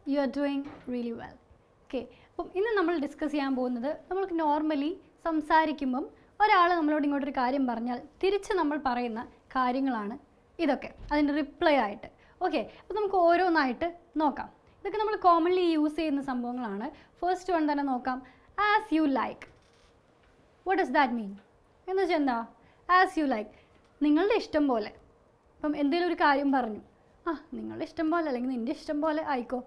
You are doing really well. Okay, അപ്പം ഇന്ന് നമ്മൾ ഡിസ്കസ് ചെയ്യാൻ പോകുന്നത് നമ്മൾക്ക് നോർമലി സംസാരിക്കുമ്പം ഒരാൾ നമ്മളോട് ഇങ്ങോട്ടൊരു കാര്യം പറഞ്ഞാൽ തിരിച്ച് നമ്മൾ പറയുന്ന കാര്യങ്ങളാണ് ഇതൊക്കെ, അതിൻ്റെ റിപ്ലൈ ആയിട്ട്. ഓക്കെ, അപ്പോൾ നമുക്ക് ഓരോന്നായിട്ട് നോക്കാം. ഇതൊക്കെ നമ്മൾ കോമൺലി യൂസ് ചെയ്യുന്ന സംഭവങ്ങളാണ്. ഫസ്റ്റ് വൺ തന്നെ നോക്കാം. As you like. What does that മീൻ? എന്ന് വെച്ചാൽ എന്താ? ആസ് യു ലൈക്ക്, നിങ്ങളുടെ ഇഷ്ടം പോലെ. ഇപ്പം എന്തെങ്കിലും ഒരു കാര്യം പറഞ്ഞു, നിങ്ങളുടെ ഇഷ്ടം പോലെ അല്ലെങ്കിൽ നിൻ്റെ ഇഷ്ടം പോലെ ആയിക്കോ.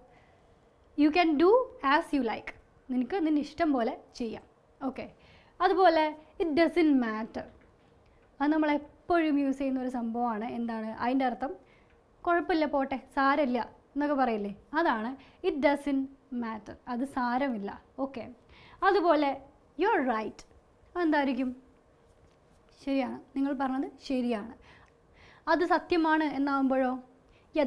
You can do as you like. നിനക്ക് നിൻ്റെ ഇഷ്ടം പോലെ ചെയ്യാം. ഓക്കെ, അതുപോലെ ഇറ്റ് ഡസൻ മാറ്റർ. അത് നമ്മളെപ്പോഴും യൂസ് ചെയ്യുന്ന ഒരു സംഭവമാണ്. എന്താണ് അതിൻ്റെ അർത്ഥം? കുഴപ്പമില്ല, പോട്ടെ, സാരമില്ല എന്നൊക്കെ പറയില്ലേ, അതാണ് ഇറ്റ് ഡസൻ മാറ്റർ. അത് സാരമില്ല. ഓക്കെ, അതുപോലെ യു ആർ റൈറ്റ്. അതെന്തായിരിക്കും? ശരിയാണ്, നിങ്ങൾ പറഞ്ഞത് ശരിയാണ്. അത് സത്യമാണ് എന്നാകുമ്പോഴോ?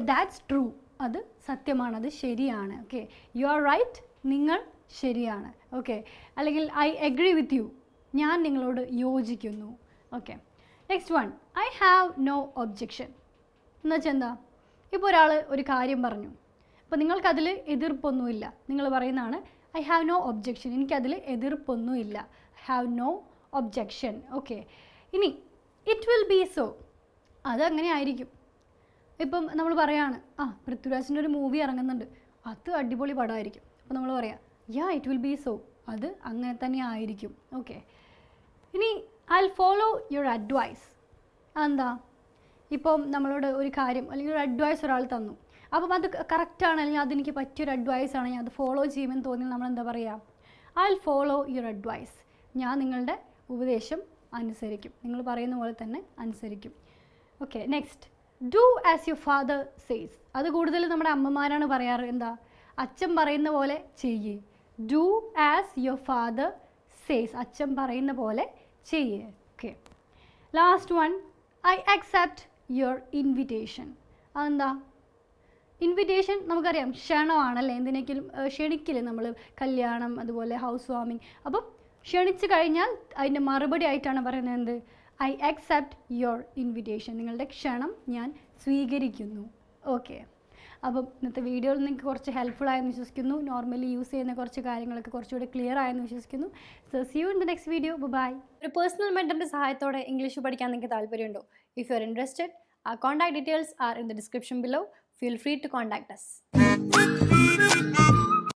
That's true. അത് സത്യമാണ്, അത് ശരിയാണ്. ഓക്കെ, യു ആർ റൈറ്റ്, നിങ്ങൾ ശരിയാണ്. ഓക്കെ, അല്ലെങ്കിൽ ഐ അഗ്രി വിത്ത് യു, ഞാൻ നിങ്ങളോട് യോജിക്കുന്നു. Okay, next one, I have no objection. എന്നുവെച്ചാൽ എന്താ? ഇപ്പോൾ ഒരാൾ ഒരു കാര്യം പറഞ്ഞു, അപ്പോൾ നിങ്ങൾക്കതിൽ എതിർപ്പൊന്നുമില്ല. നിങ്ങൾ പറയുന്നതാണ് ഐ ഹാവ് നോ ഒബ്ജെക്ഷൻ, എനിക്കതിൽ എതിർപ്പൊന്നുമില്ല. Have no objection. ഓക്കെ, ഇനി ഇറ്റ് വിൽ ബി സോ. അതങ്ങനെ ആയിരിക്കും. ഇപ്പം നമ്മൾ പറയാണ്, പൃഥ്വിരാജിൻ്റെ ഒരു മൂവി ഇറങ്ങുന്നുണ്ട്, അത് അടിപൊളി പടമായിരിക്കും. അപ്പോൾ നമ്മൾ പറയാം ഇറ്റ് വിൽ ബി സോ, അത് അങ്ങനെ തന്നെ ആയിരിക്കും. ഓക്കെ, ഇനി I will follow your advice. അതെന്താ? ഇപ്പം നമ്മളോട് ഒരു കാര്യം അല്ലെങ്കിൽ ഒരു അഡ്വൈസ് ഒരാൾ തന്നു, അപ്പം അത് കറക്റ്റാണ് അല്ലെങ്കിൽ അതെനിക്ക് പറ്റിയൊരു അഡ്വൈസാണ്, ഞാൻ അത് ഫോളോ ചെയ്യുമെന്ന് തോന്നിയാൽ നമ്മൾ എന്താ പറയുക? I will follow your advice. ഞാൻ നിങ്ങളുടെ ഉപദേശം അനുസരിക്കും, നിങ്ങൾ പറയുന്ന പോലെ തന്നെ അനുസരിക്കും. Okay, next, do as your father says. അത് കൂടുതൽ നമ്മുടെ അമ്മമാരാണ് പറയാറ്. എന്താ? അച്ഛൻ പറയുന്ന പോലെ ചെയ്യേ. Do as your father says, അച്ഛൻ പറയുന്ന പോലെ ചെയ്യേ. Okay, last one, I accept your invitation. അതെന്താ? ഇൻവിറ്റേഷൻ നമുക്കറിയാം, ക്ഷണമാണല്ലേ. എന്തിനേക്കും ക്ഷണിക്കില്ലേ നമ്മൾ, കല്യാണം, അതുപോലെ ഹൗസ് വാമിങ്. അപ്പം ക്ഷണിച്ച് കഴിഞ്ഞാൽ അതിൻ്റെ മറുപടി ആയിട്ടാണ് പറയുന്നത് എന്ത്? ഐ അക്സെപ്റ്റ് യുവർ ഇൻവിറ്റേഷൻ, നിങ്ങളുടെ ക്ഷണം ഞാൻ സ്വീകരിക്കുന്നു. ഓക്കെ, അപ്പം ഇന്നത്തെ വീഡിയോയിൽ നിങ്ങൾക്ക് കുറച്ച് ഹെൽപ്ഫുൾ ആയെന്ന് വിശ്വസിക്കുന്നു. നോർമലി യൂസ് ചെയ്യുന്ന കുറച്ച് കാര്യങ്ങളൊക്കെ കുറച്ചുകൂടി ക്ലിയർ ആയെന്ന് വിശ്വസിക്കുന്നു. So see you in the next video. Bye. ഒരു പേഴ്സണൽ മെൻറ്ററിൻ്റെ സഹായത്തോടെ ഇംഗ്ലീഷ് പഠിക്കാൻ നിങ്ങൾക്ക് താല്പര്യമുണ്ടോ? If you are interested, our contact details are in the description below. Feel free to contact us.